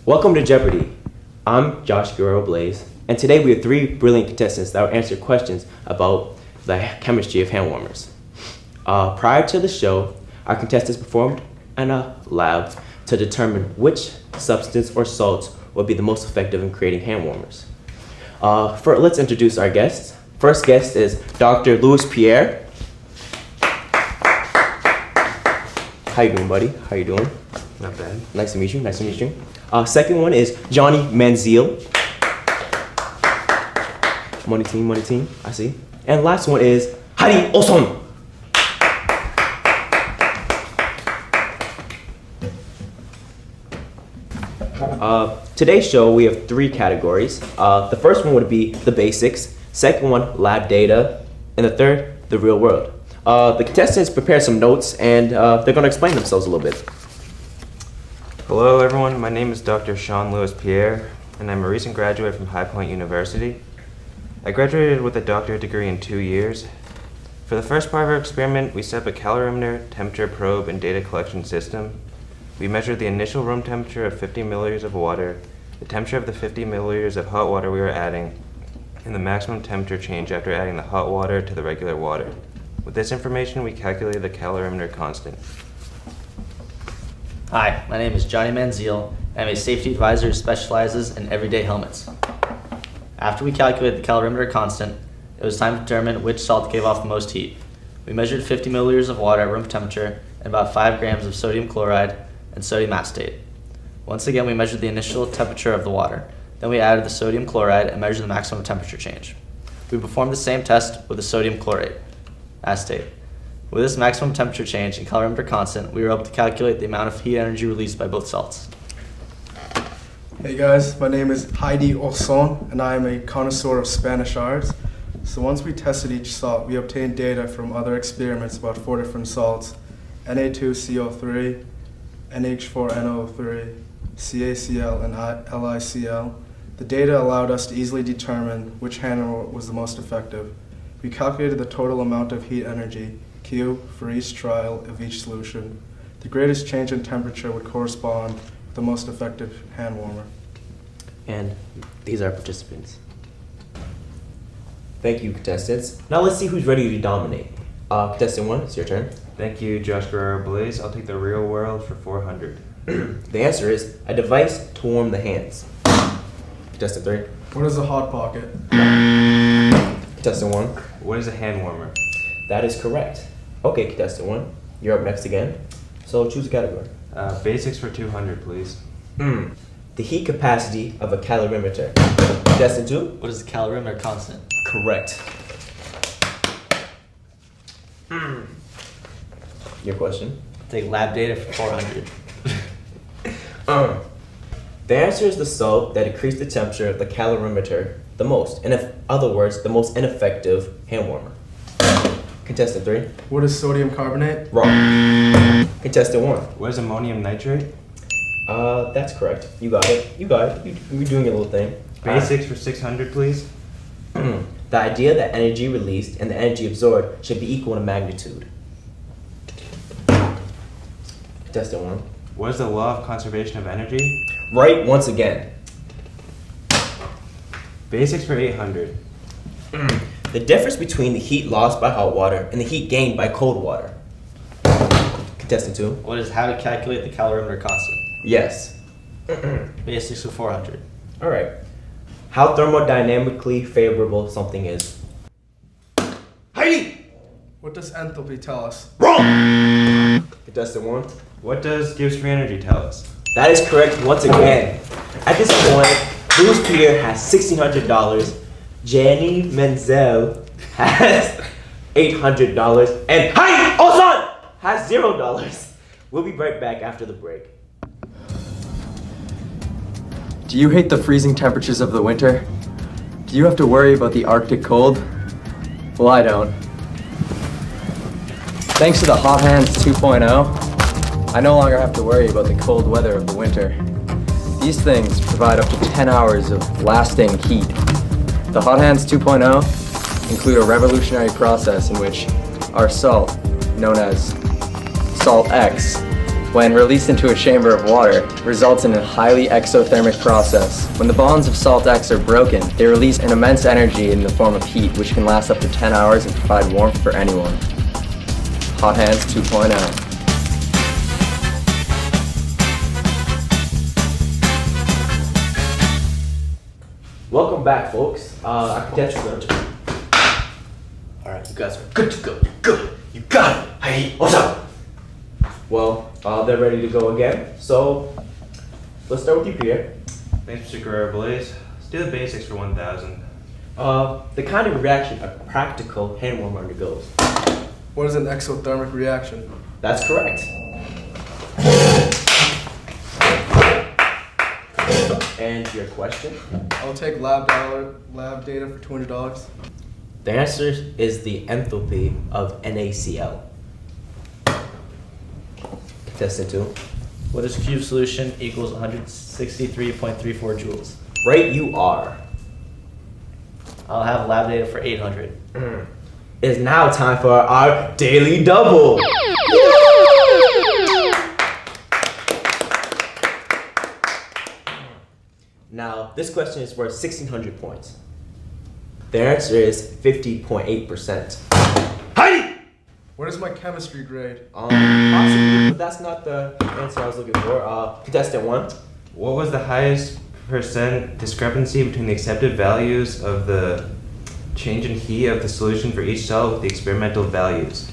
Welcome to Jeopardy! I'm Josh Guerrero Blaze, and today we have three brilliant contestants that will answer questions about the chemistry of hand warmers. Prior to the show, our contestants performed in a lab to determine which substance or salts would be the most effective in creating hand warmers. Let's introduce our guests. First guest is Dr. Louis Pierre. How you doing, buddy? How you doing? Not bad. Nice to meet you. Nice to meet you. Second one is Johnny Manzeel. Money team, I see. And last one is Hari Oson. Today's show, we have three categories. The first one would be the basics, second one, lab data, and the third, the real world. The contestants prepared some notes and they're going to explain themselves a little bit. Hello everyone, my name is Dr. Sean Louis Pierre, and I'm a recent graduate from High Point University. I graduated with a doctorate degree in 2 years. For the first part of our experiment, we set up a calorimeter, temperature probe, and data collection system. We measured the initial room temperature of 50 milliliters of water, the temperature of the 50 milliliters of hot water we were adding, and the maximum temperature change after adding the hot water to the regular water. With this information, we calculated the calorimeter constant. Hi, my name is Johnny Manzeel, and I'm a safety advisor who specializes in everyday helmets. After we calculated the calorimeter constant, it was time to determine which salt gave off the most heat. We measured 50 milliliters of water at room temperature and about 5 grams of sodium chloride and sodium acetate. Once again, we measured the initial temperature of the water. Then we added the sodium chloride and measured the maximum temperature change. We performed the same test with the sodium chlorate, acetate. With this maximum temperature change and calorimeter constant, we were able to calculate the amount of heat energy released by both salts. Hey guys, my name is Heidi Olson, and I am a connoisseur of Spanish arts. So once we tested each salt, we obtained data from other experiments about 4 different salts: Na2CO3, NH4NO3, CaCl, and LiCl. The data allowed us to easily determine which hand warmer was the most effective. We calculated the total amount of heat energy, Q, for each trial of each solution. The greatest change in temperature would correspond with the most effective hand warmer. And these are participants. Thank you, contestants. Now let's see who's ready to dominate. Contestant 1, it's your turn. Thank you, Josh Guerrero Blaze. I'll take the real world for 400. The answer is a device to warm the hands. Contestant 3. What is a hot pocket? Contestant 1. What is a hand warmer? That is correct. Okay, contestant 1, you're up next again. So choose a category. Basics for 200, please. The heat capacity of a calorimeter. Contestant 2. What is the calorimeter constant? Correct. Your question? Take lab data for 400. The answer is the salt that increased the temperature of the calorimeter the most. In other words, the most ineffective hand warmer. Contestant 3. What is sodium carbonate? Wrong. Contestant 1. What is ammonium nitrate? That's correct. You got it. You're doing your little thing. Basics for 600, please. The idea that energy released and the energy absorbed should be equal in magnitude. Contestant 1. What is the law of conservation of energy? Right once again. Basics for 800. The difference between the heat lost by hot water and the heat gained by cold water. Contestant 2. What is how to calculate the calorimeter constant? Yes. Basics for 400. All right. How thermodynamically favorable something is. Heidi! What does enthalpy tell us? Wrong! Contestant 1. What does Gibbs free energy tell us? That is correct once again. At this point, Louis Pierre has $1,600, Jenny Menzel has $800, and Heidi Olson has $0. We'll be right back after the break. Do you hate the freezing temperatures of the winter? Do you have to worry about the Arctic cold? Well, I don't. Thanks to the Hot Hands 2.0, I no longer have to worry about the cold weather of the winter. These things provide up to 10 hours of lasting heat. The Hot Hands 2.0 include a revolutionary process in which our salt, known as Salt X, when released into a chamber of water, results in a highly exothermic process. When the bonds of salt X are broken, they release an immense energy in the form of heat, which can last up to 10 hours and provide warmth for anyone. Hot Hands 2.0. Welcome back, folks. Our contestants are... Alright, you guys are good to go. You're good. You got it. Hey, what's up? Well, they're ready to go again. So, let's start with you, Pierre. Thanks, Mr. Guerrero Blaze. Let's do the basics for 1,000. The kind of reaction a practical hand warmer undergoes. What is an exothermic reaction? That's correct. And your question? I'll take lab data for $200. The answer is the enthalpy of NaCl. Contestant 2. What is cube solution equals 163.34 joules? Right, you are. I'll have lab data for 800. It's now time for our daily double. Now, this question is worth 1,600 points. The answer is 50.8%. Heidi! What is my chemistry grade? Possibly, but that's not the answer I was looking for. Contestant 1. What was the highest percent discrepancy between the accepted values of the change in heat of the solution for each cell with the experimental values?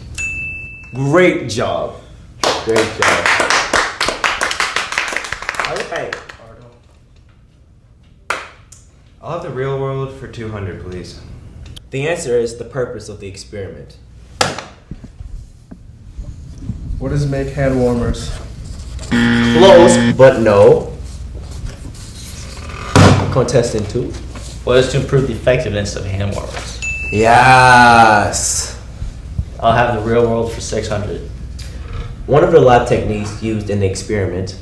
Great job. Great job. All right. I'll have the real world for 200, please. The answer is the purpose of the experiment. What does make hand warmers? Close, but no. Contestant 2. What is to improve the effectiveness of hand warmers? Yes. I'll have the real world for 600. One of the lab techniques used in the experiment.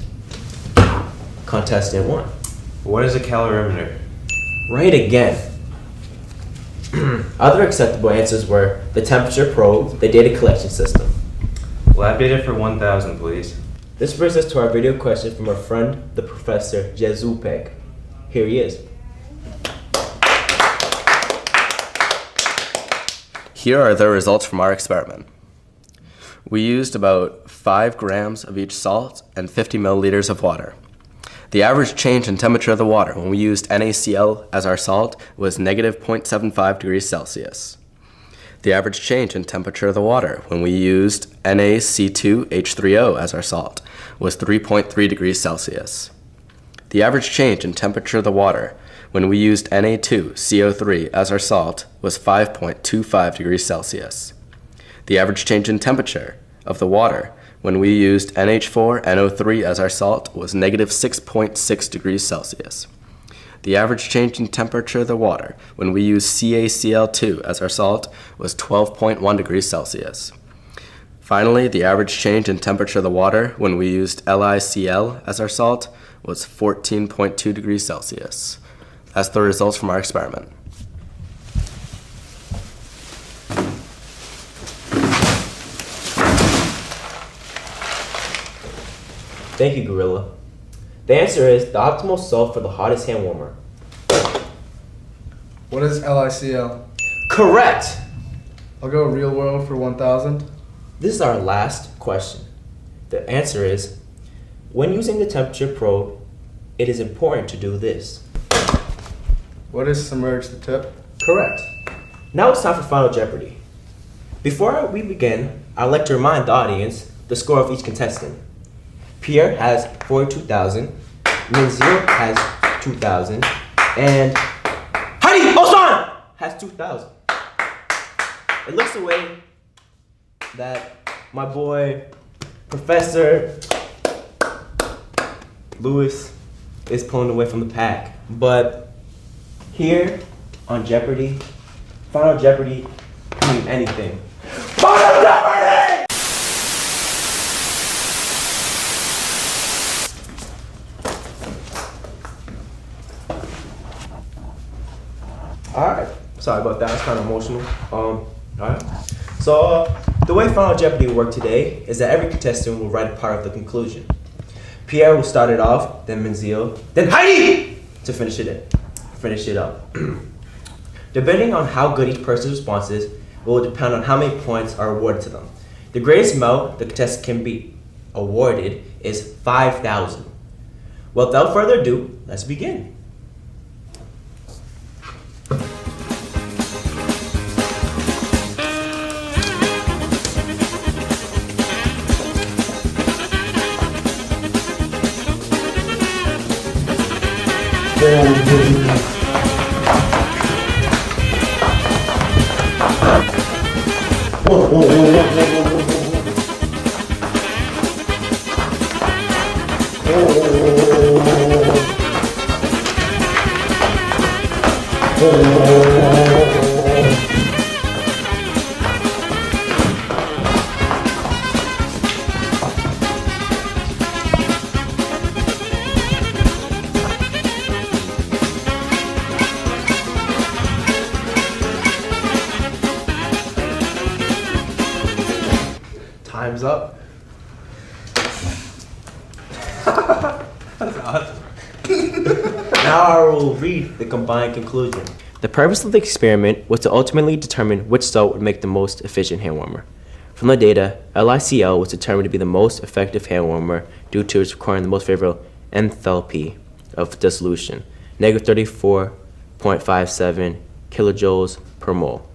Contestant 1. What is a calorimeter? Right again. Other acceptable answers were the temperature probe, the data collection system. Lab data for 1,000, please. This brings us to our video question from our friend, the Professor Jezoopik. Here he is. Here are the results from our experiment. We used about 5 grams of each salt and 50 milliliters of water. The average change in temperature of the water when we used NaCl as our salt was negative 0.75 degrees Celsius. The average change in temperature of the water when we used NaC2H3O as our salt was 3.3 degrees Celsius. The average change in temperature of the water when we used Na2CO3 as our salt was 5.25 degrees Celsius. The average change in temperature of the water when we used NH4NO3 as our salt was negative 6.6 degrees Celsius. The average change in temperature of the water when we used CaCl2 as our salt was 12.1 degrees Celsius. Finally, the average change in temperature of the water when we used LiCl as our salt was 14.2 degrees Celsius. That's the results from our experiment. Thank you, Gorilla. The answer is the optimal salt for the hottest hand warmer. What is LiCl? Correct! I'll go real world for 1,000. This is our last question. The answer is, when using the temperature probe, it is important to do this. What is submerge the tip? Correct. Now it's time for Final Jeopardy. Before we begin, I'd like to remind the audience the score of each contestant. Pierre has 42,000, Manzeel has 2,000, and Heidi Osman has 2,000. It looks the way that my boy, Professor Lewis, is pulling away from the pack. But here on Jeopardy, Final Jeopardy can mean anything. Final Jeopardy! Alright, sorry about that, it's kind of emotional. Alright, so The way Final Jeopardy will work today is that every contestant will write a part of the conclusion. Pierre will start it off, then Manzeel, then Heidi to finish it up. Depending on how good each person's response is, will depend on how many points are awarded to them. The greatest amount the contestant can be awarded is 5,000. Well, without further ado, let's begin. Time's up. That's awesome. Now I will read the combined conclusion. The purpose of the experiment was to ultimately determine which salt would make the most efficient hand warmer. From the data, LiCl was determined to be the most effective hand warmer due to its requiring the most favorable enthalpy of dissolution, negative 34.57 kilojoules per mole,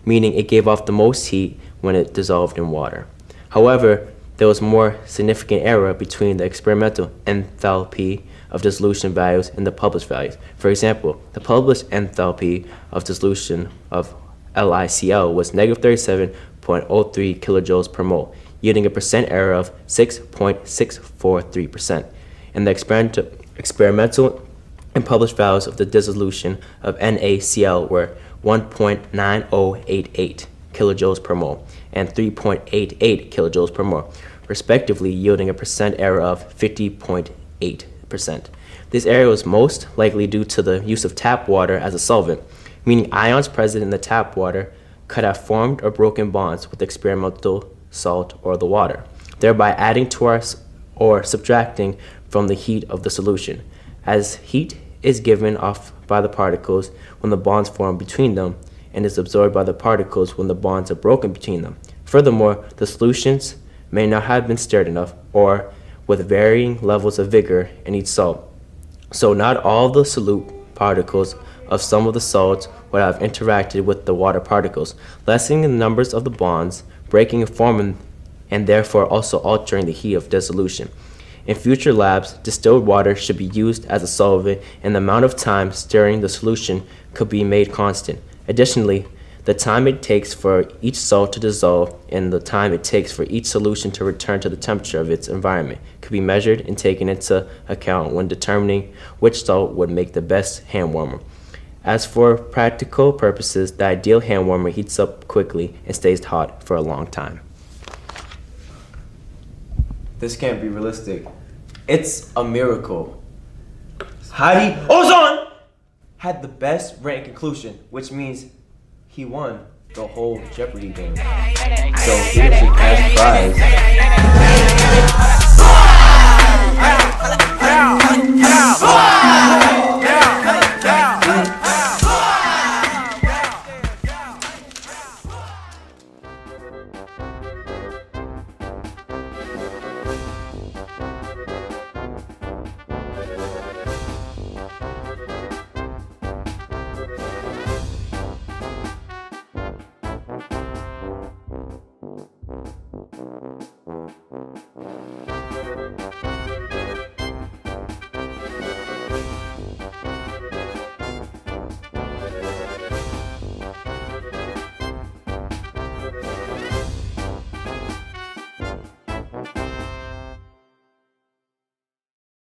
meaning it gave off the most heat when it dissolved in water. However, there was more significant error between the experimental enthalpy of dissolution values and the published values. For example, the published enthalpy of dissolution of LiCl was negative 37.03 kilojoules per mole, yielding a percent error of 6.643%. And the experimental and published values of the dissolution of NaCl were 1.9088 kilojoules per mole and 3.88 kilojoules per mole, respectively, yielding a percent error of 50.8%. This error was most likely due to the use of tap water as a solvent, meaning ions present in the tap water could have formed or broken bonds with the experimental salt or the water, thereby adding to or subtracting from the heat of the solution, as heat is given off by the particles when the bonds form between them and is absorbed by the particles when the bonds are broken between them. Furthermore, the solutions may not have been stirred enough or with varying levels of vigor in each salt. So not all the solute particles of some of the salts would have interacted with the water particles, lessening the numbers of the bonds, breaking and forming, and therefore also altering the heat of dissolution. In future labs, distilled water should be used as a solvent, and the amount of time stirring the solution could be made constant. Additionally, the time it takes for each salt to dissolve and the time it takes for each solution to return to the temperature of its environment could be measured and taken into account when determining which salt would make the best hand warmer. As for practical purposes, the ideal hand warmer heats up quickly and stays hot for a long time. This can't be realistic. It's a miracle. Heidi Ozon had the best written conclusion, which means he won the whole Jeopardy game. So here's your cash prize.